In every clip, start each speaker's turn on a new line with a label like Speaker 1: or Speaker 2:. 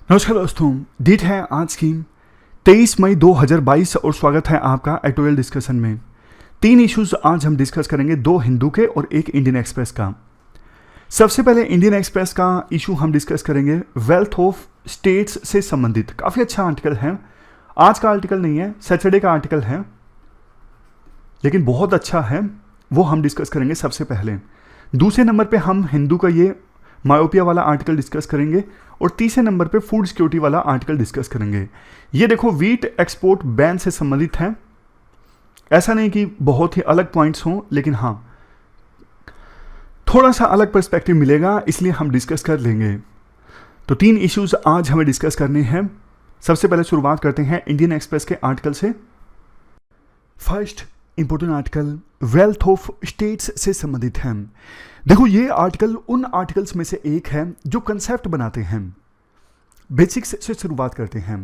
Speaker 1: नमस्कार दोस्तों, डेट है आज की 23 मई 2022 और स्वागत है आपका एटोरियल डिस्कशन में। 3 इश्यूज आज हम डिस्कस करेंगे, 2 हिंदू के और 1 इंडियन एक्सप्रेस का। सबसे पहले इंडियन एक्सप्रेस का इशू हम डिस्कस करेंगे, वेल्थ ऑफ स्टेट्स से संबंधित। काफ़ी अच्छा आर्टिकल है, आज का आर्टिकल नहीं है, सैटरडे का आर्टिकल है, लेकिन बहुत अच्छा है, वो हम डिस्कस करेंगे सबसे पहले। दूसरे नंबर पे हम हिंदू का ये मायोपिया वाला आर्टिकल डिस्कस करेंगे और तीसरे नंबर पे फूड सिक्योरिटी वाला आर्टिकल डिस्कस करेंगे। ये देखो, वीट एक्सपोर्ट बैन से संबंधित है। ऐसा नहीं कि बहुत ही अलग पॉइंट्स हों, लेकिन हाँ थोड़ा सा अलग पर्सपेक्टिव मिलेगा, इसलिए हम डिस्कस कर लेंगे। तो 3 इश्यूज आज हमें डिस्कस करने हैं। सबसे पहले शुरुआत करते हैं इंडियन एक्सप्रेस के आर्टिकल से। First important article wealth of states से संबंधित है। देखो, ये आर्टिकल उन आर्टिकल्स में से एक है जो कंसेप्ट बनाते हैं। बेसिक्स से शुरुआत करते हैं।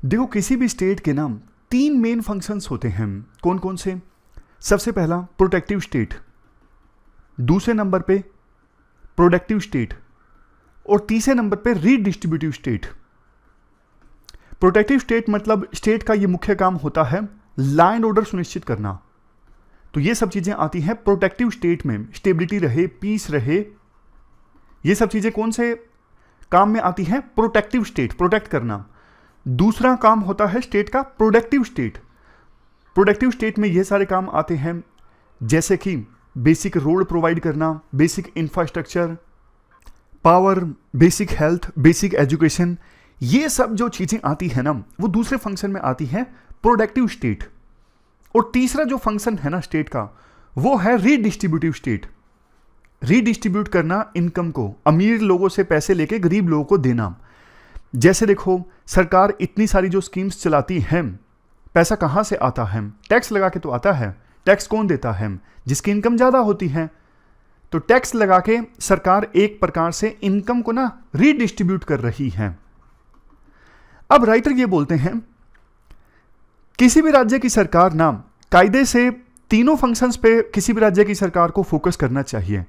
Speaker 1: देखो, किसी भी स्टेट के नाम 3 मेन फंक्शंस होते हैं। कौन कौन से? सबसे पहला प्रोटेक्टिव स्टेट, दूसरे नंबर पे प्रोडक्टिव स्टेट और तीसरे नंबर पे रीडिस्ट्रीब्यूटिव स्टेट। प्रोटेक्टिव स्टेट मतलब स्टेट का ये मुख्य काम होता है लॉ एंड ऑर्डर सुनिश्चित करना। तो ये सब चीजें आती हैं प्रोटेक्टिव स्टेट में, स्टेबिलिटी रहे, पीस रहे। ये सब चीजें कौन से काम में आती हैं? प्रोटेक्टिव स्टेट, प्रोटेक्ट करना। दूसरा काम होता है स्टेट का प्रोडक्टिव स्टेट। प्रोडक्टिव स्टेट में ये सारे काम आते हैं, जैसे कि बेसिक रोड प्रोवाइड करना, basic infrastructure, power, basic health, basic education. ये सब जो चीजें आती है ना, वो दूसरे फंक्शन में आती हैं प्रोडक्टिव स्टेट। और तीसरा जो फंक्शन है ना स्टेट का, वो है रीडिस्ट्रीब्यूटिव स्टेट। रीडिस्ट्रीब्यूट करना इनकम को, अमीर लोगों से पैसे लेके गरीब लोगों को देना। जैसे देखो, सरकार इतनी सारी जो स्कीम्स चलाती है, पैसा कहां से आता है? टैक्स लगा के तो आता है। टैक्स कौन देता है? जिसकी इनकम ज्यादा होती है। तो टैक्स लगा के सरकार एक प्रकार से इनकम को ना रीडिस्ट्रीब्यूट कर रही है। अब राइटर ये बोलते हैं, किसी भी राज्य की सरकार ना कायदे से तीनों फंक्शंस पे किसी भी राज्य की सरकार को फोकस करना चाहिए,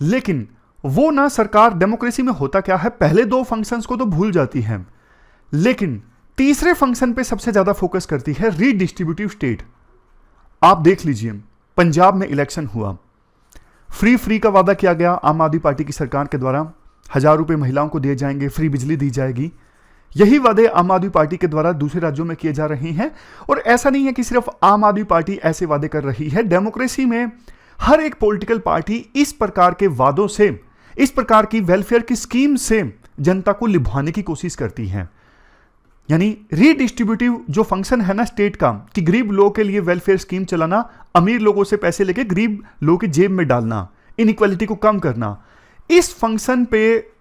Speaker 1: लेकिन वो ना सरकार डेमोक्रेसी में होता क्या है, पहले 2 फंक्शंस को तो भूल जाती है, लेकिन तीसरे फंक्शन पे सबसे ज्यादा फोकस करती है, रीडिस्ट्रीब्यूटिव स्टेट। आप देख लीजिए, पंजाब में इलेक्शन हुआ, फ्री का वादा किया गया आम आदमी पार्टी की सरकार के द्वारा, 1000 रुपए महिलाओं को दिए जाएंगे, फ्री बिजली दी जाएगी। यही वादे आम आदमी पार्टी के द्वारा दूसरे राज्यों में किए जा रहे हैं। और ऐसा नहीं है कि सिर्फ आम आदमी पार्टी ऐसे वादे कर रही है, डेमोक्रेसी में हर एक पॉलिटिकल पार्टी इस प्रकार के वादों से, इस प्रकार की वेलफेयर की स्कीम से जनता को लुभाने की कोशिश करती है। यानी रीडिस्ट्रीब्यूटिव जो फंक्शन है ना स्टेट का, कि गरीब लोगों के लिए वेलफेयर स्कीम चलाना, अमीर लोगों से पैसे लेके गरीब लोगों की जेब में डालना, इनइक्वालिटी को कम करना, इस फंक्शन पे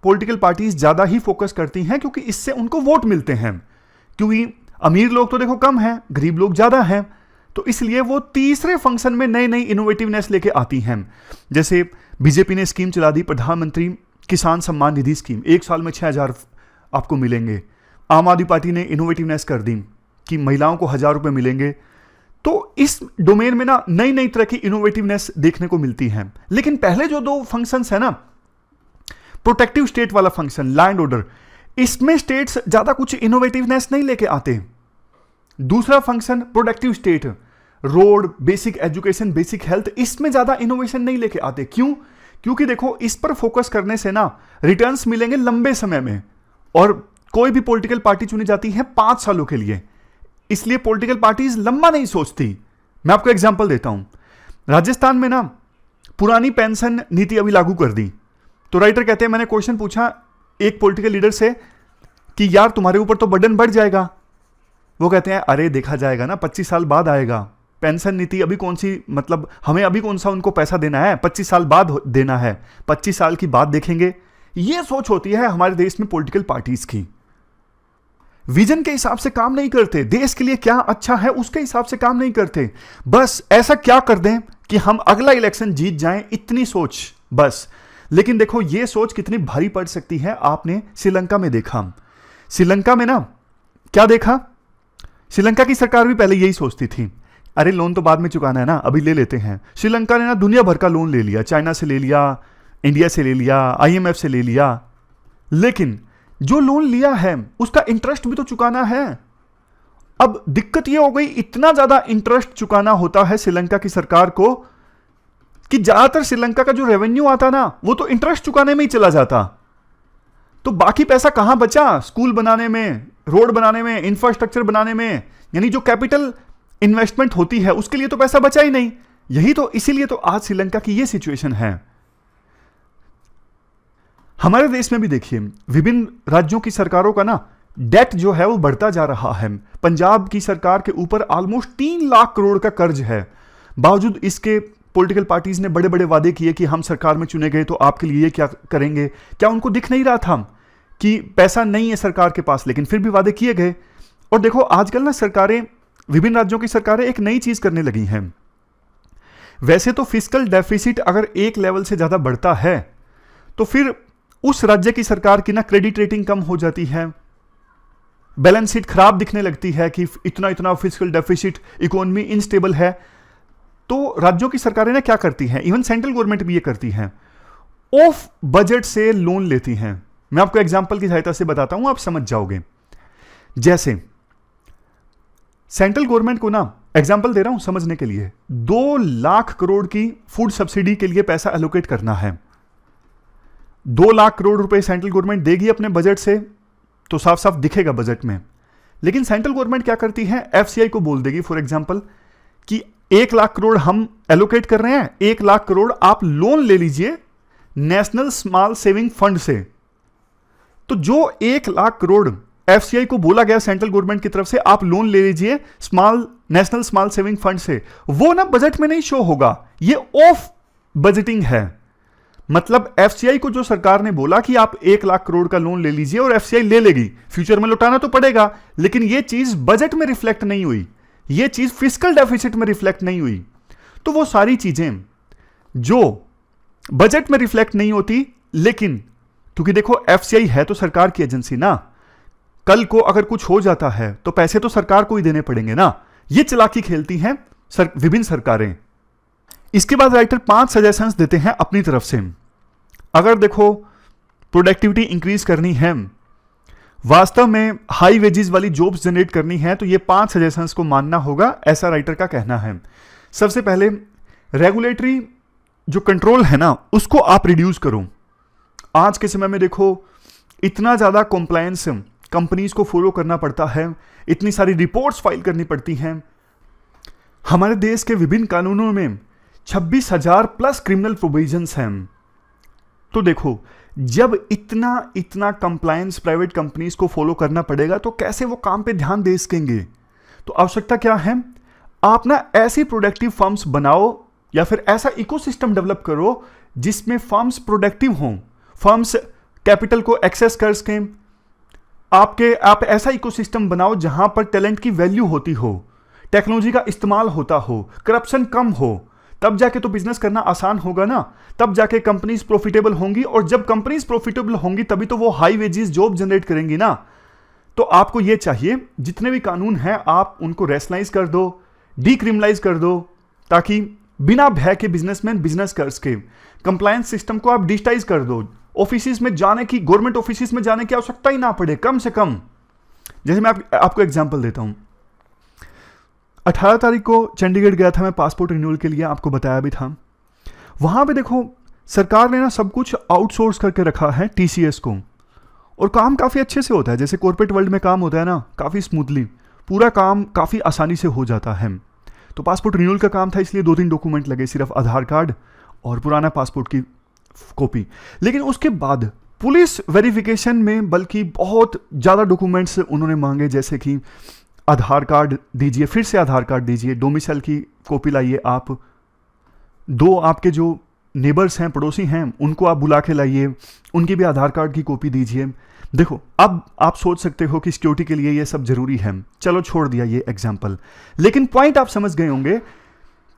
Speaker 1: पॉलिटिकल पार्टीज ज्यादा ही फोकस करती हैं, क्योंकि इससे उनको वोट मिलते हैं। क्योंकि अमीर लोग तो देखो कम हैं, गरीब लोग ज्यादा हैं, तो इसलिए वो तीसरे फंक्शन में नई नई इनोवेटिवनेस लेके आती हैं। जैसे बीजेपी ने स्कीम चला दी, प्रधानमंत्री किसान सम्मान निधि स्कीम, 1 साल में 6000 आपको मिलेंगे। आम आदमी पार्टी ने इनोवेटिवनेस कर दी कि महिलाओं को 1000 रुपए मिलेंगे। तो इस डोमेन में ना नई नई तरह की इनोवेटिवनेस देखने को मिलती है। लेकिन पहले जो 2 फंक्शंस है ना, प्रोटेक्टिव स्टेट वाला फंक्शन, लॉ एंड ऑर्डर, इसमें स्टेट्स ज्यादा कुछ इनोवेटिवनेस नहीं लेके आते। दूसरा function productive state, road, basic education, basic health, इसमें ज्यादा इनोवेशन नहीं लेके आते। क्यों? क्योंकि देखो, इस पर फोकस करने से ना रिटर्न्स मिलेंगे लंबे समय में, और कोई भी पॉलिटिकल पार्टी चुनी जाती है 5 सालों के लिए, इसलिए पॉलिटिकल पार्टीज लंबा नहीं सोचती। मैं आपको एग्जांपल देता हूं, राजस्थान में ना पुरानी पेंशन नीति अभी लागू कर दी। तो राइटर कहते हैं, मैंने क्वेश्चन पूछा एक पॉलिटिकल लीडर से कि यार तुम्हारे ऊपर तो बर्डन बढ़ जाएगा। वो कहते हैं, अरे देखा जाएगा ना, 25 साल बाद आएगा। पेंशन नीति अभी कौन सी, मतलब हमें अभी कौन सा उनको पैसा देना है, 25 साल बाद देना है, 25 साल की बात देखेंगे। ये सोच होती है हमारे देश में पॉलिटिकल पार्टीज की। विजन के हिसाब से काम नहीं करते, देश के लिए क्या अच्छा है उसके हिसाब से काम नहीं करते। बस ऐसा क्या कर दें कि हम अगला इलेक्शन जीत जाएं, इतनी सोच बस। लेकिन देखो, यह सोच कितनी भारी पड़ सकती है, आपने श्रीलंका में देखा। श्रीलंका में ना क्या देखा, श्रीलंका की सरकार भी पहले यही सोचती थी, अरे लोन तो बाद में चुकाना है ना, अभी ले लेते हैं। श्रीलंका ने ना दुनिया भर का लोन ले लिया, चाइना से ले लिया, इंडिया से ले लिया, आईएमएफ से ले लिया, लेकिन जो लोन लिया है उसका इंटरेस्ट भी तो चुकाना है। अब दिक्कत यह हो गई, इतना ज्यादा इंटरेस्ट चुकाना होता है श्रीलंका की सरकार को कि ज्यादातर श्रीलंका का जो रेवेन्यू आता ना वो तो इंटरेस्ट चुकाने में ही चला जाता। तो बाकी पैसा कहां बचा? स्कूल बनाने में, रोड बनाने में, इंफ्रास्ट्रक्चर बनाने में, यानी जो कैपिटल इन्वेस्टमेंट होती है उसके लिए तो पैसा बचा ही नहीं। यही तो, इसीलिए तो आज श्रीलंका की यह सिचुएशन है। हमारे देश में भी देखिए विभिन्न राज्यों की सरकारों का ना डेट जो है वो बढ़ता जा रहा है। पंजाब की सरकार के ऊपर ऑलमोस्ट 3 लाख करोड़ का कर्ज है। बावजूद इसके पॉलिटिकल पार्टीज ने बड़े बड़े वादे किए कि हम सरकार में चुने गए तो आपके लिए क्या करेंगे। क्या उनको दिख नहीं रहा था कि पैसा नहीं है सरकार के पास? लेकिन फिर भी वादे किए गए। और देखो आजकल ना सरकारें, विभिन्न राज्यों की सरकारें एक नई चीज करने लगी हैं। वैसे तो फिस्कल डेफिसिट अगर एक लेवल से ज्यादा बढ़ता है तो फिर उस राज्य की सरकार की ना क्रेडिट रेटिंग कम हो जाती है, बैलेंस शीट खराब दिखने लगती है कि इतना इतना फिस्कल डेफिसिट, इकोनॉमी इनस्टेबल है। तो राज्यों की सरकारें ना क्या करती हैं, इवन सेंट्रल गवर्नमेंट भी ये करती हैं, ऑफ बजट से लोन लेती हैं। मैं आपको एग्जांपल की सहायता से बताता हूं, आप समझ जाओगे। जैसे सेंट्रल गवर्नमेंट को ना, एग्जांपल दे रहा हूं समझने के लिए, 2 लाख करोड़ की फूड सब्सिडी के लिए पैसा एलोकेट करना है। 2 लाख करोड़ रुपए सेंट्रल गवर्नमेंट देगी अपने बजट से, तो साफ साफ दिखेगा बजट में। लेकिन सेंट्रल गवर्नमेंट क्या करती है, एफसीआई को बोल देगी फॉर एग्जांपल कि 1 लाख करोड़ हम एलोकेट कर रहे हैं, 1 लाख करोड़ आप लोन ले लीजिए नेशनल स्मॉल सेविंग फंड से। तो जो 1 लाख करोड़ एफसीआई को बोला गया सेंट्रल गवर्नमेंट की तरफ से आप लोन ले लीजिए नेशनल स्मॉल सेविंग फंड से, वो ना बजट में नहीं शो होगा। ये ऑफ बजटिंग है। मतलब एफसीआई को जो सरकार ने बोला कि आप 1 लाख करोड़ का लोन ले लीजिए और एफसीआई ले लेगी, फ्यूचर में लौटाना तो पड़ेगा, लेकिन ये चीज बजट में रिफ्लेक्ट नहीं हुई, ये चीज फिस्कल डेफिसिट में रिफ्लेक्ट नहीं हुई। तो वो सारी चीजें जो बजट में रिफ्लेक्ट नहीं होती, लेकिन क्योंकि देखो एफसीआई है तो सरकार की एजेंसी ना, कल को अगर कुछ हो जाता है तो पैसे तो सरकार को ही देने पड़ेंगे ना। ये चालाकी खेलती हैं विभिन्न सरकारें। इसके बाद राइटर 5 सजेशंस देते हैं अपनी तरफ से। अगर देखो प्रोडक्टिविटी इंक्रीज करनी है, वास्तव में हाई वेजेस वाली जॉब्स जनरेट करनी है, तो ये 5 सजेशंस को मानना होगा, ऐसा राइटर का कहना है। सबसे पहले रेगुलेटरी जो कंट्रोल है ना उसको आप रिड्यूस करो। आज के समय में देखो इतना ज्यादा कॉम्प्लायंस कंपनीज को फॉलो करना पड़ता है, इतनी सारी रिपोर्ट्स फाइल करनी पड़ती हैं। हमारे देश के विभिन्न कानूनों में 26,000 प्लस क्रिमिनल प्रोविजंस हैं। तो देखो जब इतना कंप्लायंस प्राइवेट कंपनीज को फॉलो करना पड़ेगा तो कैसे वो काम पे ध्यान दे सकेंगे। तो आवश्यकता क्या है, आप ना ऐसी प्रोडक्टिव फर्म्स बनाओ या फिर ऐसा इकोसिस्टम डेवलप करो जिसमें फर्म्स प्रोडक्टिव हों, फर्म्स कैपिटल को एक्सेस कर सकें। आप ऐसा इकोसिस्टम बनाओ जहां पर टैलेंट की वैल्यू होती हो, टेक्नोलॉजी का इस्तेमाल होता हो, करप्शन कम हो, तब जाके तो बिजनेस करना आसान होगा ना, तब जाके कंपनीज प्रॉफिटेबल होंगी, और जब कंपनीज प्रॉफिटेबल होंगी तभी तो वो हाई वेजेस जॉब जनरेट करेंगी ना। तो आपको ये चाहिए जितने भी कानून हैं आप उनको रेशनलाइज कर दो, डीक्रिमिनलाइज कर दो, ताकि बिना भय के बिजनेसमैन बिजनेस कर सके। कंप्लायंस सिस्टम को आप डिजिटाइज कर दो, ऑफिस में जाने की, गवर्नमेंट ऑफिस में जाने की आवश्यकता ही ना पड़े कम से कम। जैसे मैं आपको एग्जांपल देता हूं, 18 तारीख को चंडीगढ़ गया था मैं पासपोर्ट रिन्यूअल के लिए, आपको बताया भी था। वहां पे देखो सरकार ने ना सब कुछ आउटसोर्स करके रखा है टीसीएस को, और काम काफी अच्छे से होता है। जैसे कॉर्पोरेट वर्ल्ड में काम होता है ना, काफी स्मूथली, पूरा काम काफी आसानी से हो जाता है। तो पासपोर्ट रिन्यूअल का काम था, इसलिए 2-3 डॉक्यूमेंट लगे, सिर्फ आधार कार्ड और पुराना पासपोर्ट की कॉपी। लेकिन उसके बाद पुलिस वेरिफिकेशन में बल्कि बहुत ज्यादा डॉक्यूमेंट्स उन्होंने मांगे, जैसे कि आधार कार्ड दीजिए, फिर से आधार कार्ड दीजिए, डोमिसाइल की कॉपी लाइए, आप 2 आपके जो नेबर्स हैं, पड़ोसी हैं, उनको आप बुला के लाइए, उनकी भी आधार कार्ड की कॉपी दीजिए। देखो अब आप सोच सकते हो कि सिक्योरिटी के लिए ये सब जरूरी है, चलो छोड़ दिया ये एग्जाम्पल, लेकिन पॉइंट आप समझ गए होंगे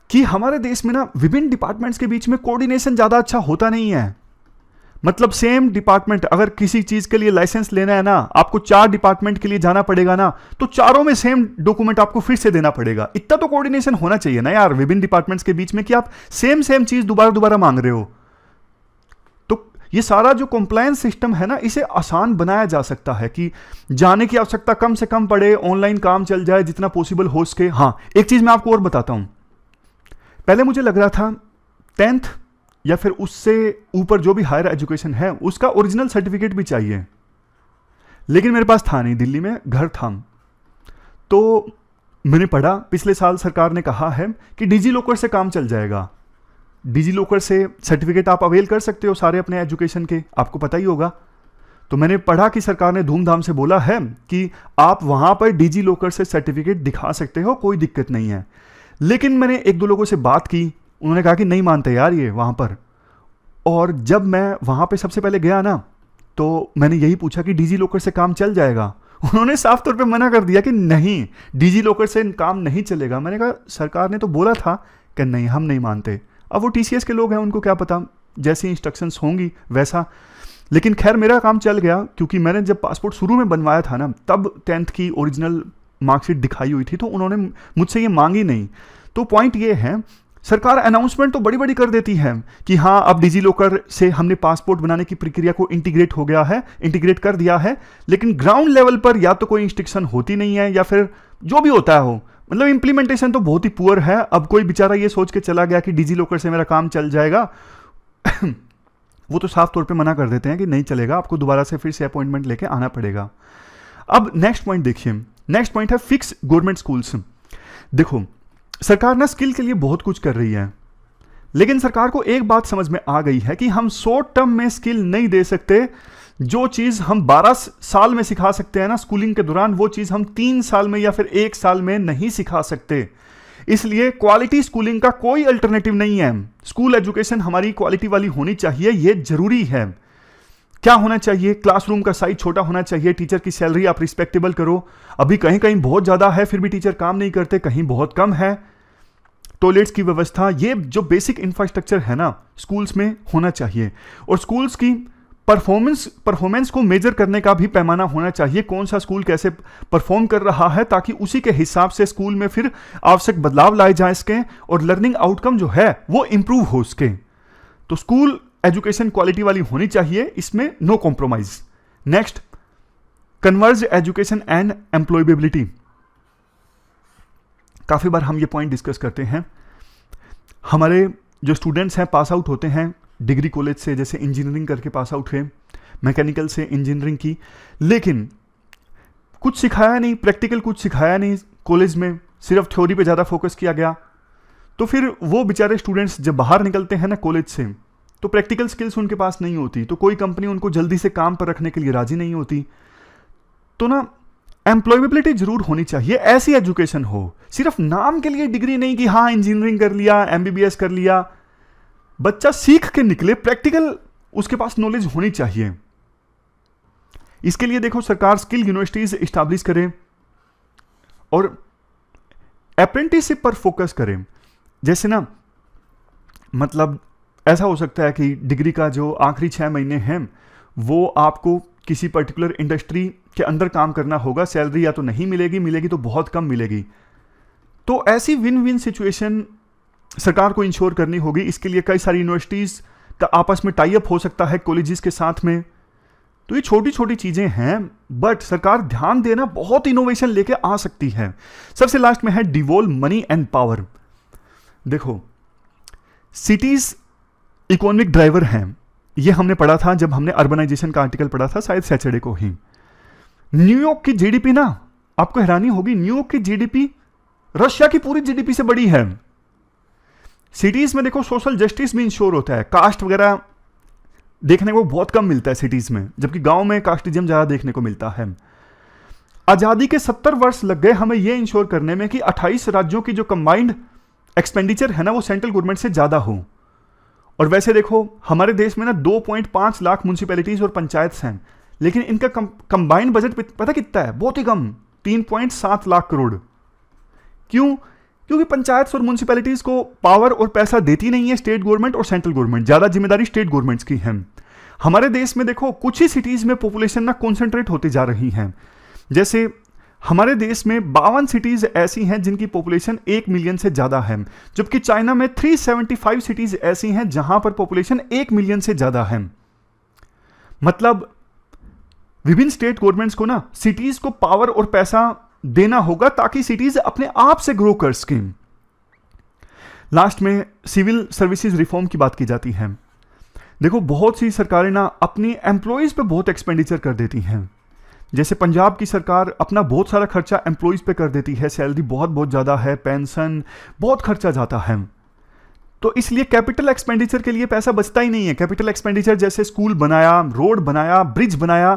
Speaker 1: कि हमारे देश में ना विभिन्न डिपार्टमेंट्स के बीच में कोऑर्डिनेशन ज्यादा अच्छा होता नहीं है। मतलब सेम डिपार्टमेंट, अगर किसी चीज के लिए लाइसेंस लेना है ना, आपको 4 डिपार्टमेंट के लिए जाना पड़ेगा ना, तो चारों में सेम डॉक्यूमेंट आपको फिर से देना पड़ेगा। इतना तो कोऑर्डिनेशन होना चाहिए ना यार विभिन्न डिपार्टमेंट्स के बीच में, कि आप सेम चीज दोबारा मांग रहे हो। तो ये सारा जो कंप्लायंस सिस्टम है ना, इसे आसान बनाया जा सकता है कि जाने की आवश्यकता कम से कम पड़े, ऑनलाइन काम चल जाए जितना पॉसिबल हो सके। हाँ, एक चीज मैं आपको और बताता हूं। पहले मुझे लग रहा था 10th या फिर उससे ऊपर जो भी हायर एजुकेशन है उसका ओरिजिनल सर्टिफिकेट भी चाहिए, लेकिन मेरे पास था नहीं, दिल्ली में घर था। तो मैंने पढ़ा, पिछले साल सरकार ने कहा है कि डिजी लॉकर से काम चल जाएगा। डिजी लॉकर से सर्टिफिकेट आप अवेल कर सकते हो सारे अपने एजुकेशन के, आपको पता ही होगा। तो मैंने पढ़ा कि सरकार ने धूमधाम से बोला है कि आप वहां पर डिजी लॉकर से सर्टिफिकेट दिखा सकते हो, कोई दिक्कत नहीं है। लेकिन मैंने एक दो लोगों से बात की, उन्होंने कहा कि नहीं मानते यार ये वहां पर। और जब मैं वहां पे सबसे पहले गया ना, तो मैंने यही पूछा कि डिजी लॉकर से काम चल जाएगा। उन्होंने साफ तौर पे मना कर दिया कि नहीं, डिजी लॉकर से काम नहीं चलेगा। मैंने कहा सरकार ने तो बोला था कि नहीं, हम नहीं मानते। अब वो टीसीएस के लोग हैं, उनको क्या पता, जैसी इंस्ट्रक्शंस होंगी वैसा। लेकिन खैर मेरा काम चल गया, क्योंकि मैंने जब पासपोर्ट शुरू में बनवाया था ना, तब 10th की ओरिजिनल मार्कशीट दिखाई हुई थी, तो उन्होंने मुझसे ये मांगी नहीं। तो पॉइंट ये है, सरकार अनाउंसमेंट तो बड़ी बड़ी कर देती है कि हाँ अब डिजी लॉकर से हमने पासपोर्ट बनाने की प्रक्रिया को इंटीग्रेट हो गया है, इंटीग्रेट कर दिया है, लेकिन ग्राउंड लेवल पर या तो कोई इंस्ट्रक्शन होती नहीं है या फिर जो भी होता है हो, मतलब इंप्लीमेंटेशन तो बहुत ही पुअर है। अब कोई बेचारा ये सोच के चला गया कि डिजी लॉकर से मेरा काम चल जाएगा वो तो साफ तौर पे मना कर देते हैं कि नहीं चलेगा, आपको दोबारा से फिर से अपॉइंटमेंट लेके आना पड़ेगा। अब नेक्स्ट पॉइंट देखिए, नेक्स्ट पॉइंट है फिक्स गवर्नमेंट स्कूल्स। देखो सरकार ना स्किल के लिए बहुत कुछ कर रही है, लेकिन सरकार को एक बात समझ में आ गई है कि हम शॉर्ट टर्म में स्किल नहीं दे सकते। जो चीज हम 12 साल में सिखा सकते हैं ना स्कूलिंग के दौरान, वो चीज हम 3 साल में या फिर 1 साल में नहीं सिखा सकते। इसलिए क्वालिटी स्कूलिंग का कोई अल्टरनेटिव नहीं है। स्कूल एजुकेशन हमारी क्वालिटी वाली होनी चाहिए, ये जरूरी है। क्या होना चाहिए? क्लासरूम का साइज छोटा होना चाहिए, टीचर की सैलरी आप रिस्पेक्टेबल करो। अभी कहीं कहीं बहुत ज्यादा है फिर भी टीचर काम नहीं करते, कहीं बहुत कम है। टॉयलेट्स की व्यवस्था, ये जो बेसिक इंफ्रास्ट्रक्चर है ना स्कूल्स में होना चाहिए। और स्कूल्स की परफॉर्मेंस को मेजर करने का भी पैमाना होना चाहिए, कौन सा स्कूल कैसे परफॉर्म कर रहा है, ताकि उसी के हिसाब से स्कूल में फिर आवश्यक बदलाव लाए जाए इसके, और लर्निंग आउटकम जो है वो इंप्रूव हो सके। तो स्कूल एजुकेशन क्वालिटी वाली होनी चाहिए, इसमें no compromise. Next, converge education and employability. काफी बार हम ये पॉइंट डिस्कस करते हैं। हमारे जो स्टूडेंट्स हैं पास आउट होते हैं डिग्री कॉलेज से, जैसे इंजीनियरिंग करके पास आउट हुए, मैकेनिकल से इंजीनियरिंग की, लेकिन कुछ सिखाया नहीं, प्रैक्टिकल कुछ सिखाया नहीं कॉलेज में, सिर्फ थ्योरी पे ज़्यादा फोकस किया गया। तो फिर वो बेचारे स्टूडेंट्स जब बाहर निकलते हैं ना कॉलेज से, तो प्रैक्टिकल स्किल्स उनके पास नहीं होती, तो कोई कंपनी उनको जल्दी से काम पर रखने के लिए राजी नहीं होती। तो ना एम्प्लॉयबिलिटी जरूर होनी चाहिए, ऐसी एजुकेशन हो, सिर्फ नाम के लिए डिग्री नहीं कि हाँ इंजीनियरिंग कर लिया, एमबीबीएस कर लिया। बच्चा सीख के निकले, प्रैक्टिकल उसके पास नॉलेज होनी चाहिए। इसके लिए देखो सरकार स्किल यूनिवर्सिटीज इस्टेब्लिश करे और अप्रेंटिसशिप पर फोकस करे। जैसे ना मतलब ऐसा हो सकता है कि डिग्री का जो आखिरी 6 महीने हैं वो आपको किसी पर्टिकुलर इंडस्ट्री के अंदर काम करना होगा, सैलरी या तो नहीं मिलेगी, मिलेगी तो बहुत कम मिलेगी। तो ऐसी विन विन सिचुएशन सरकार को इंश्योर करनी होगी। इसके लिए कई सारी यूनिवर्सिटीज का आपस में टाई अप हो सकता है कॉलेजेस के साथ में। तो ये छोटी छोटी चीजें हैं, बट सरकार ध्यान देना बहुत इनोवेशन लेके आ सकती है। सबसे लास्ट में है डिवॉल्व मनी एंड पावर। देखो सिटीज इकोनॉमिक ड्राइवर हैं, ये हमने पढ़ा था जब हमने अर्बनाइजेशन का आर्टिकल पढ़ा था, शायद सैटरडे को ही। न्यूयॉर्क की जीडीपी ना, आपको हैरानी होगी, न्यूयॉर्क की जीडीपी रशिया की पूरी जीडीपी से बड़ी है। सिटीज में देखो सोशल जस्टिस भी इंश्योर होता है, कास्ट वगैरह देखने को बहुत कम मिलता है सिटीज में, जबकि गांव में कास्टिज्म ज्यादा देखने को मिलता है। आजादी के 70 वर्ष लग गए हमें यह इंश्योर करने में कि 28 राज्यों की जो कंबाइंड एक्सपेंडिचर है ना वो सेंट्रल गवर्नमेंट से ज्यादा हो। और वैसे देखो हमारे देश में ना 2.5 लाख म्यूनिसिपैलिटीज और पंचायत हैं, लेकिन इनका कंबाइंड बजट पता कितना है? बहुत ही कम, 3.7 लाख करोड़। क्यों? क्योंकि पंचायत और म्यूनिसिपैलिटीज को पावर और पैसा देती नहीं है स्टेट गवर्नमेंट और सेंट्रल गवर्नमेंट, ज्यादा जिम्मेदारी स्टेट गवर्नमेंट्स की है। हमारे देश में देखो कुछ ही सिटीज में पॉपुलेशन ना कॉन्सेंट्रेट होती जा रही है। जैसे हमारे देश में 52 सिटीज ऐसी हैं जिनकी पॉपुलेशन 1 मिलियन से ज्यादा है, जबकि चाइना में 375 सिटीज ऐसी हैं जहां पर पॉपुलेशन 1 मिलियन से ज्यादा है। मतलब विभिन्न स्टेट गवर्नमेंट्स को ना सिटीज को पावर और पैसा देना होगा ताकि सिटीज अपने आप से ग्रो कर सकें। लास्ट में सिविल सर्विसेज रिफॉर्म की बात की जाती है। देखो बहुत सी सरकारें ना अपनी एम्प्लॉयज पे बहुत एक्सपेंडिचर कर देती हैं। जैसे पंजाब की सरकार अपना बहुत सारा खर्चा एम्प्लॉयज पे कर देती है, सैलरी बहुत बहुत ज़्यादा है, पेंशन बहुत खर्चा जाता है, तो इसलिए कैपिटल एक्सपेंडिचर के लिए पैसा बचता ही नहीं है। कैपिटल एक्सपेंडिचर जैसे स्कूल बनाया, रोड बनाया, ब्रिज बनाया,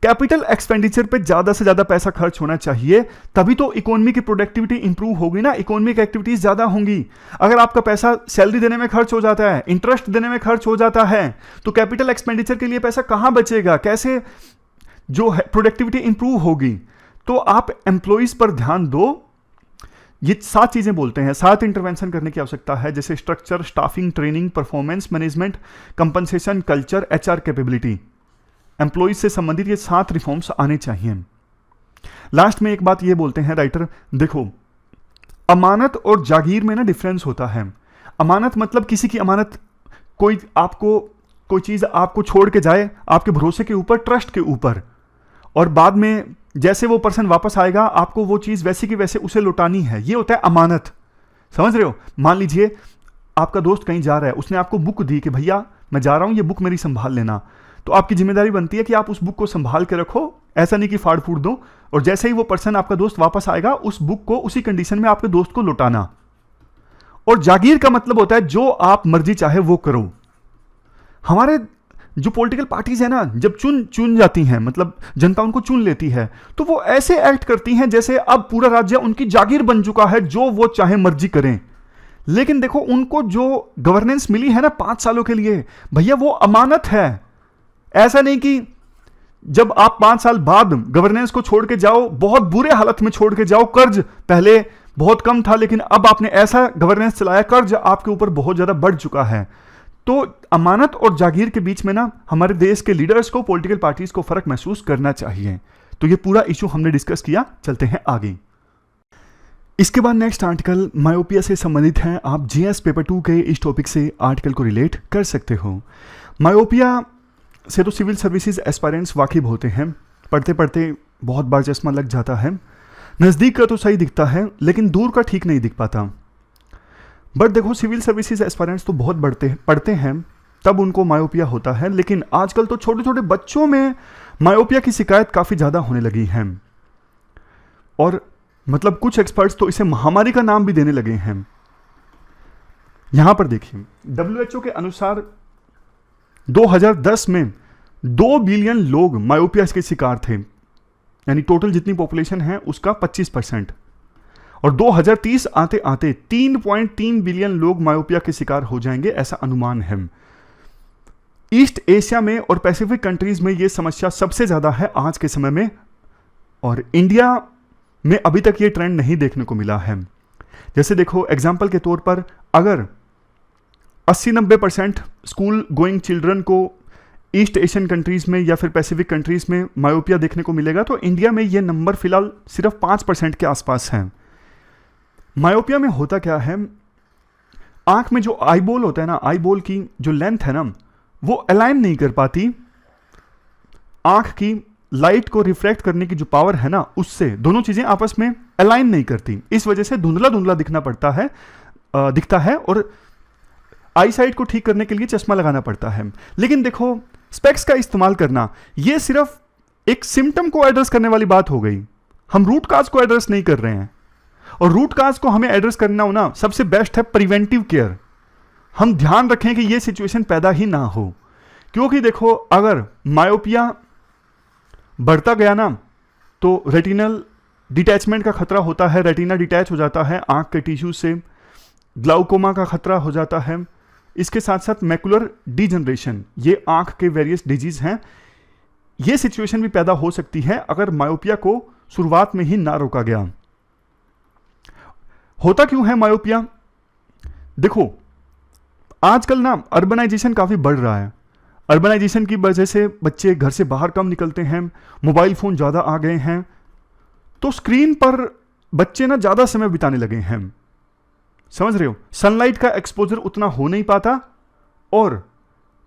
Speaker 1: कैपिटल एक्सपेंडिचर पे ज़्यादा से ज़्यादा पैसा खर्च होना चाहिए, तभी तो इकोनॉमी की प्रोडक्टिविटी इंप्रूव होगी ना, इकोनॉमिक एक्टिविटीज ज़्यादा होंगी। अगर आपका पैसा सैलरी देने में खर्च हो जाता है, इंटरेस्ट देने में खर्च हो जाता है, तो कैपिटल एक्सपेंडिचर के लिए पैसा कहाँ बचेगा, कैसे जो है प्रोडक्टिविटी इंप्रूव होगी। तो आप एम्प्लॉयज पर ध्यान दो। ये 7 चीजें बोलते हैं, 7 इंटरवेंशन करने की आवश्यकता है, जैसे structure, staffing, training, performance management, compensation, culture, HR capability. Employees से संबंधित ये 7 रिफॉर्म्स आने चाहिए। लास्ट में एक बात ये बोलते हैं राइटर, देखो अमानत और जागीर में ना डिफरेंस होता है। अमानत मतलब किसी की अमानत, कोई चीज आपको छोड़ के जाए आपके भरोसे के ऊपर, ट्रस्ट के ऊपर, और बाद में जैसे वो पर्सन वापस आएगा आपको वो चीज वैसी की वैसे उसे लौटानी है, ये होता है अमानत। समझ रहे हो? मान लीजिए आपका दोस्त कहीं जा रहा है, उसने आपको बुक दी कि भैया मैं जा रहा हूं, ये बुक मेरी संभाल लेना, तो आपकी जिम्मेदारी बनती है कि आप उस बुक को संभाल के रखो, ऐसा नहीं कि फाड़ फूड़ दो, और जैसे ही वो पर्सन आपका दोस्त वापस आएगा उस बुक को उसी कंडीशन में आपके दोस्त को लौटाना। और जागीर का मतलब होता है जो आप मर्जी चाहे वो करो। हमारे जो पॉलिटिकल पार्टीज है ना, जब चुन जाती हैं, मतलब जनता उनको चुन लेती है, तो वो ऐसे एक्ट करती हैं जैसे अब पूरा राज्य उनकी जागीर बन चुका है, जो वो चाहे मर्जी करें। लेकिन देखो उनको जो गवर्नेंस मिली है ना 5 सालों के लिए, भैया वो अमानत है। ऐसा नहीं कि जब आप 5 साल बाद गवर्नेंस को छोड़ के जाओ, बहुत बुरे हालत में छोड़ के जाओ, कर्ज पहले बहुत कम था लेकिन अब आपने ऐसा गवर्नेंस चलाया, कर्ज आपके ऊपर बहुत ज्यादा बढ़ चुका है। तो अमानत और जागीर के बीच में ना हमारे देश के लीडर्स को, पॉलिटिकल पार्टीज को फर्क महसूस करना चाहिए। तो ये पूरा इशू हमने डिस्कस किया, चलते हैं आगे। इसके बाद नेक्स्ट आर्टिकल मायोपिया से संबंधित है। आप जीएस पेपर 2 के इस टॉपिक से आर्टिकल को रिलेट कर सकते हो। मायोपिया से तो सिविल सर्विसेज एस्पायरेंट्स वाकिफ होते हैं, पढ़ते पढ़ते बहुत बार चश्मा लग जाता है। नज़दीक का तो सही दिखता है लेकिन दूर का ठीक नहीं दिख पाता। बट देखो सिविल सर्विसेज एस्पायरेंट्स तो बहुत पढ़ते हैं तब उनको मायोपिया होता है, लेकिन आजकल तो छोटे छोटे बच्चों में मायोपिया की शिकायत काफ़ी ज़्यादा होने लगी है, और मतलब कुछ एक्सपर्ट्स तो इसे महामारी का नाम भी देने लगे हैं। यहां पर देखिए WHO के अनुसार 2010 में 2 बिलियन लोग मायोपिया के शिकार थे, यानी टोटल जितनी पॉपुलेशन है उसका 25%, और 2030 आते आते 3.3 बिलियन लोग मायोपिया के शिकार हो जाएंगे, ऐसा अनुमान है। ईस्ट एशिया में और पैसिफिक कंट्रीज में यह समस्या सबसे ज्यादा है आज के समय में, और इंडिया में अभी तक ये ट्रेंड नहीं देखने को मिला है। जैसे देखो एग्जाम्पल के तौर पर, अगर 80-90% स्कूल गोइंग चिल्ड्रन को ईस्ट एशियन कंट्रीज में या फिर पैसिफिक कंट्रीज में मायोपिया देखने को मिलेगा, तो इंडिया में ये नंबर फिलहाल सिर्फ 5% के आसपास है। मायोपिया में होता क्या है, आंख में जो आई बॉल होता है ना, आई बॉल की जो लेंथ है ना वो अलाइन नहीं कर पाती, आंख की लाइट को रिफ्लेक्ट करने की जो पावर है ना उससे दोनों चीजें आपस में अलाइन नहीं करती, इस वजह से धुंधला धुंधला दिखता है और आई साइट को ठीक करने के लिए चश्मा लगाना पड़ता है। लेकिन देखो स्पेक्स का इस्तेमाल करना यह सिर्फ एक सिम्टम को एड्रेस करने वाली बात हो गई, हम रूट काज को एड्रेस नहीं कर रहे हैं। और रूट काज को हमें एड्रेस करना हो ना, सबसे बेस्ट है प्रिवेंटिव केयर। हम ध्यान रखें कि यह सिचुएशन पैदा ही ना हो, क्योंकि देखो अगर मायोपिया बढ़ता गया ना तो रेटिनल डिटैचमेंट का खतरा होता है, रेटिना डिटैच हो जाता है आंख के टिश्यू से, ग्लाउकोमा का खतरा हो जाता है। इसके साथ साथ मैकुलर डिजनरेशन, ये आंख के वेरियस डिजीज हैं, ये सिचुएशन भी पैदा हो सकती है अगर मायोपिया को शुरुआत में ही ना रोका गया। होता क्यों है मायोपिया? देखो आजकल ना अर्बनाइजेशन काफी बढ़ रहा है, अर्बनाइजेशन की वजह से बच्चे घर से बाहर कम निकलते हैं, मोबाइल फोन ज्यादा आ गए हैं, तो स्क्रीन पर बच्चे ना ज्यादा समय बिताने लगे हैं। समझ रहे हो? सनलाइट का एक्सपोजर उतना हो नहीं पाता, और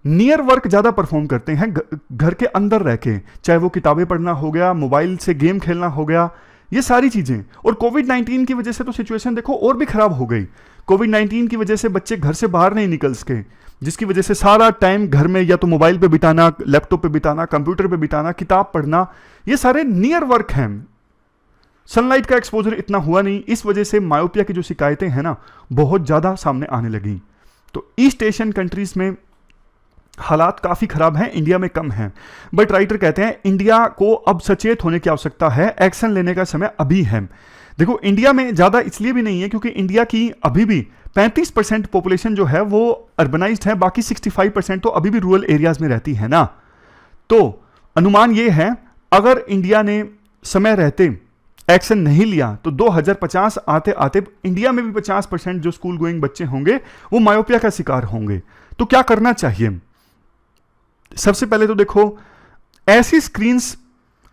Speaker 1: नियर वर्क ज़्यादा परफॉर्म करते हैं घर के अंदर रह के, चाहे वो किताबें पढ़ना हो गया, मोबाइल से गेम खेलना हो गया, ये सारी चीज़ें। और कोविड-19 की वजह से तो सिचुएशन देखो और भी खराब हो गई। कोविड-19 की वजह से बच्चे घर से बाहर नहीं निकल सके, जिसकी वजह से सारा टाइम घर में या तो मोबाइल पे बिताना, लैपटॉप पे बिताना, कंप्यूटर पे बिताना, किताब पढ़ना, ये सारे नियर वर्क हैं। सनलाइट का एक्सपोजर इतना हुआ नहीं, इस वजह से मायोपिया की जो शिकायतें हैं ना, बहुत ज़्यादा सामने आने लगी। तो ईस्ट एशियन कंट्रीज में हालात काफ़ी खराब हैं, इंडिया में कम हैं। बट राइटर कहते हैं इंडिया को अब सचेत होने की आवश्यकता है, एक्शन लेने का समय अभी है। देखो इंडिया में ज़्यादा इसलिए भी नहीं है क्योंकि इंडिया की अभी भी 35% पॉपुलेशन जो है वो अर्बनाइज्ड है, बाकी 65% तो अभी भी रूरल एरियाज में रहती है ना। तो अनुमान ये है अगर इंडिया ने समय रहते एक्शन नहीं लिया तो 2050 आते आते इंडिया में भी 50% जो स्कूल गोइंग बच्चे होंगे वो मायोपिया का शिकार होंगे। तो क्या करना चाहिए? सबसे पहले तो देखो ऐसी स्क्रीन्स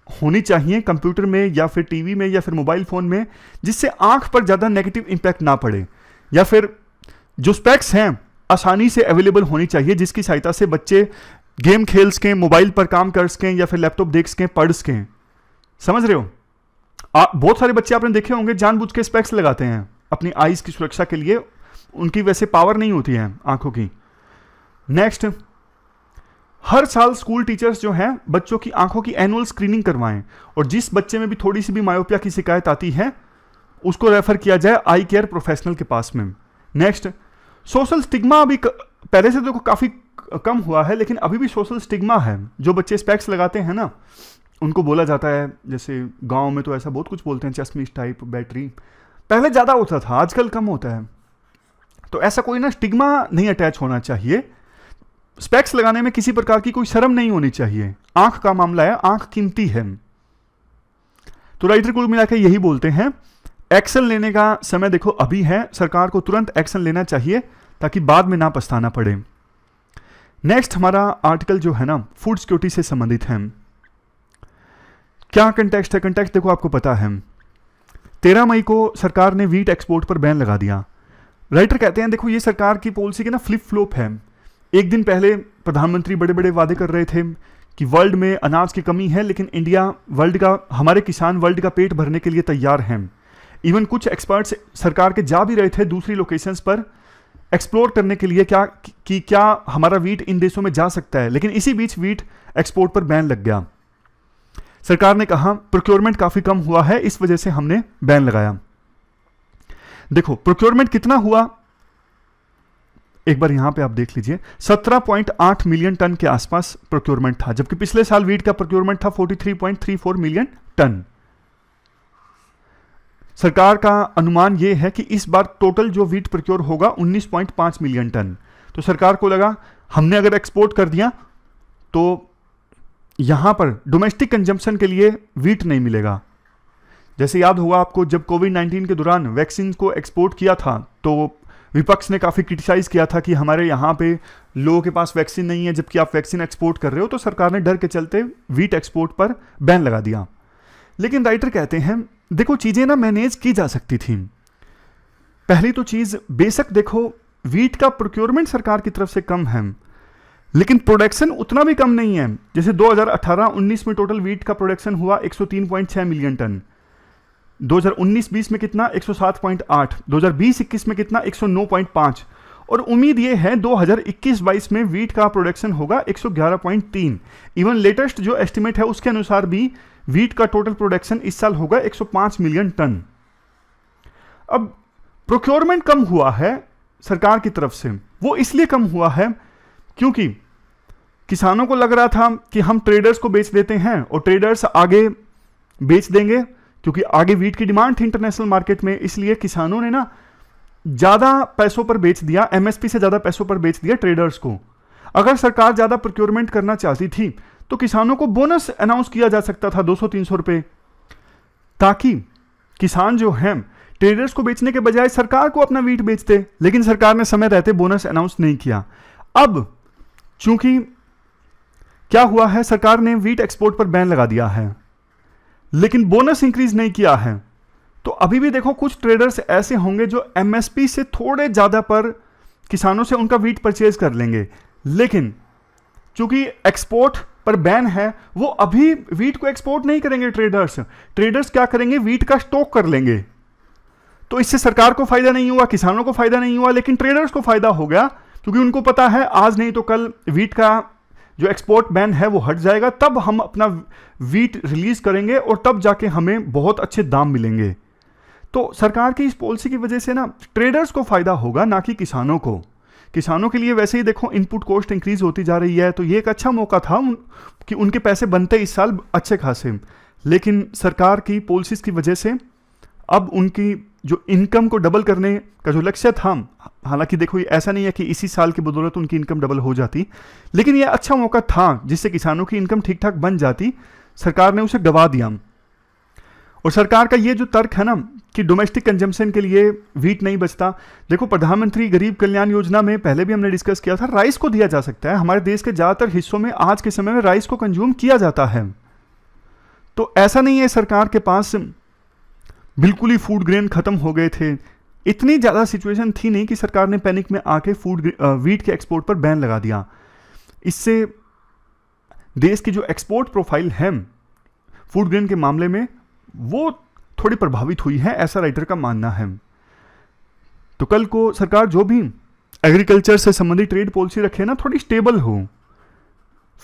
Speaker 1: होनी चाहिए कंप्यूटर में या फिर टीवी में या फिर मोबाइल फोन में जिससे आंख पर ज्यादा नेगेटिव इंपैक्ट ना पड़े, या फिर जो स्पेक्स हैं आसानी से अवेलेबल होनी चाहिए जिसकी सहायता से बच्चे गेम खेल सकें, मोबाइल पर काम कर सकें या फिर लैपटॉप देख सकें, पढ़ सकें। समझ रहे हो? बहुत सारे बच्चे आपने देखे होंगे जानबूझ के स्पेक्स लगाते हैं अपनी आईज की सुरक्षा के लिए, उनकी वैसे पावर नहीं होती है आंखों की। नेक्स्ट, हर साल स्कूल टीचर्स जो हैं बच्चों की आंखों की एनुअल स्क्रीनिंग करवाएं, और जिस बच्चे में भी थोड़ी सी भी मायोपिया की शिकायत आती है उसको रेफर किया जाए आई केयर प्रोफेशनल के पास में। नेक्स्ट, सोशल स्टिग्मा अभी पहले से तो काफ़ी कम हुआ है, लेकिन अभी भी सोशल स्टिग्मा है। जो बच्चे स्पेक्स लगाते हैं ना उनको बोला जाता है, जैसे गांव में तो ऐसा बहुत कुछ बोलते हैं, चश्मिश टाइप, बैटरी, पहले ज़्यादा होता था आजकल कम होता है। तो ऐसा कोई ना स्टिग्मा नहीं अटैच होना चाहिए। स्पेक्स लगाने में किसी प्रकार की कोई शर्म नहीं होनी चाहिए, आंख का मामला है, आंख कीमती है। तो राइटर कुल मिलाकर यही बोलते हैं एक्शन लेने का समय देखो अभी है, सरकार को तुरंत एक्शन लेना चाहिए ताकि बाद में ना पछताना पड़े। नेक्स्ट हमारा आर्टिकल जो है ना फूड सिक्योरिटी से संबंधित है। क्या कंटेक्स्ट है? कंटेक्स्ट देखो आपको पता है 13 मई को सरकार ने वीट एक्सपोर्ट पर बैन लगा दिया। राइटर कहते हैं देखो ये सरकार की पॉलिसी के ना फ्लिप फ्लॉप है। एक दिन पहले प्रधानमंत्री बड़े बड़े वादे कर रहे थे कि वर्ल्ड में अनाज की कमी है, लेकिन इंडिया वर्ल्ड का, हमारे किसान वर्ल्ड का पेट भरने के लिए तैयार हैं। इवन कुछ एक्सपर्ट्स सरकार के जा भी रहे थे दूसरी लोकेशंस पर एक्सप्लोर करने के लिए क्या हमारा वीट इन देशों में जा सकता है, लेकिन इसी बीच वीट एक्सपोर्ट पर बैन लग गया। सरकार ने कहा प्रोक्योरमेंट काफी कम हुआ है, इस वजह से हमने बैन लगाया। देखो प्रोक्योरमेंट कितना हुआ एक बार यहां पे आप देख लीजिए, 17.8 मिलियन टन के आसपास प्रोक्योरमेंट था, जबकि पिछले साल वीट का प्रोक्योरमेंट था 43.34 मिलियन टन। सरकार का अनुमान यह है कि इस बार टोटल जो वीट प्रोक्योर होगा 19.5 मिलियन टन। तो सरकार को लगा हमने अगर एक्सपोर्ट कर दिया तो यहां पर डोमेस्टिक कंजम्पशन के लिए वीट नहीं मिलेगा। जैसे याद होगा आपको जब कोविड-19 के दौरान वैक्सीन को एक्सपोर्ट किया था तो विपक्ष ने काफ़ी क्रिटिसाइज किया था कि हमारे यहाँ पे लोगों के पास वैक्सीन नहीं है जबकि आप वैक्सीन एक्सपोर्ट कर रहे हो, तो सरकार ने डर के चलते वीट एक्सपोर्ट पर बैन लगा दिया। लेकिन राइटर कहते हैं देखो चीज़ें ना मैनेज की जा सकती थी। पहली तो चीज़ बेशक देखो वीट का प्रोक्योरमेंट सरकार की तरफ से कम है, लेकिन प्रोडक्शन उतना भी कम नहीं है। जैसे 2018-19 में टोटल वीट का प्रोडक्शन हुआ 103.6 मिलियन टन, 2019-20 में कितना 107.8, 2020-21 में कितना 109.5, और उम्मीद ये है 2021-22 में वीट का प्रोडक्शन होगा 111.3। इवन लेटेस्ट जो एस्टिमेट है उसके अनुसार भी वीट का टोटल प्रोडक्शन इस साल होगा 105 मिलियन टन। अब प्रोक्योरमेंट कम हुआ है सरकार की तरफ से, वो इसलिए कम हुआ है क्योंकि किसानों को लग रहा था कि हम ट्रेडर्स को बेच देते हैं और ट्रेडर्स आगे बेच देंगे, क्योंकि आगे वीट की डिमांड थी इंटरनेशनल मार्केट में, इसलिए किसानों ने ना ज्यादा पैसों पर बेच दिया, एमएसपी से ज्यादा पैसों पर बेच दिया ट्रेडर्स को। अगर सरकार ज्यादा प्रोक्योरमेंट करना चाहती थी तो किसानों को बोनस अनाउंस किया जा सकता था 200-300 रुपए, ताकि किसान जो हैं ट्रेडर्स को बेचने के बजाय सरकार को अपना वीट बेचते, लेकिन सरकार ने समय रहते बोनस अनाउंस नहीं किया। अब चूंकि क्या हुआ है, सरकार ने वीट एक्सपोर्ट पर बैन लगा दिया है लेकिन बोनस इंक्रीज नहीं किया है, तो अभी भी देखो कुछ ट्रेडर्स ऐसे होंगे जो एमएसपी से थोड़े ज्यादा पर किसानों से उनका वीट परचेज कर लेंगे, लेकिन चूंकि एक्सपोर्ट पर बैन है, वो अभी वीट को एक्सपोर्ट नहीं करेंगे ट्रेडर्स। ट्रेडर्स क्या करेंगे, वीट का स्टॉक कर लेंगे। तो इससे सरकार को फायदा नहीं हुआ, किसानों को फायदा नहीं हुआ, लेकिन ट्रेडर्स को फायदा हो गया, क्योंकि उनको पता है आज नहीं तो कल वीट का जो एक्सपोर्ट बैन है वो हट जाएगा, तब हम अपना वीट रिलीज करेंगे और तब जाके हमें बहुत अच्छे दाम मिलेंगे। तो सरकार की इस पॉलिसी की वजह से ना ट्रेडर्स को फायदा होगा, ना कि किसानों को। किसानों के लिए वैसे ही देखो इनपुट कॉस्ट इंक्रीज होती जा रही है, तो ये एक अच्छा मौका था कि उनके पैसे बनते इस साल अच्छे खासे। लेकिन सरकार की पॉलिसीज की वजह से अब उनकी जो इनकम को डबल करने का जो लक्ष्य था, हालांकि देखो ये ऐसा नहीं है कि इसी साल की बदौलत उनकी इनकम डबल हो जाती, लेकिन ये अच्छा मौका था जिससे किसानों की इनकम ठीक ठाक बन जाती। सरकार ने उसे गवा दिया। और सरकार का ये जो तर्क है ना कि डोमेस्टिक कंजम्पशन के लिए वीट नहीं बचता, देखो प्रधानमंत्री गरीब कल्याण योजना में पहले भी हमने डिस्कस किया था, राइस को दिया जा सकता है। हमारे देश के ज़्यादातर हिस्सों में आज के समय में राइस को कंज्यूम किया जाता है। तो ऐसा नहीं है सरकार के पास बिल्कुल ही फूड ग्रेन खत्म हो गए थे, इतनी ज़्यादा सिचुएशन थी नहीं कि सरकार ने पैनिक में आके वीट के एक्सपोर्ट पर बैन लगा दिया। इससे देश की जो एक्सपोर्ट प्रोफाइल है फूड ग्रेन के मामले में वो थोड़ी प्रभावित हुई है, ऐसा राइटर का मानना है। तो कल को सरकार जो भी एग्रीकल्चर से संबंधित ट्रेड पॉलिसी रखे ना, थोड़ी स्टेबल हो।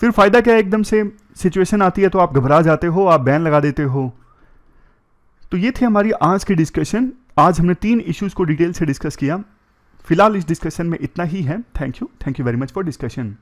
Speaker 1: फिर फायदा क्या है, एकदम से सिचुएशन आती है तो आप घबरा जाते हो, आप बैन लगा देते हो। तो ये थी हमारी आज की डिस्कशन। आज हमने 3 इश्यूज को डिटेल से डिस्कस किया। फिलहाल इस डिस्कशन में इतना ही है। Thank you very much for discussion.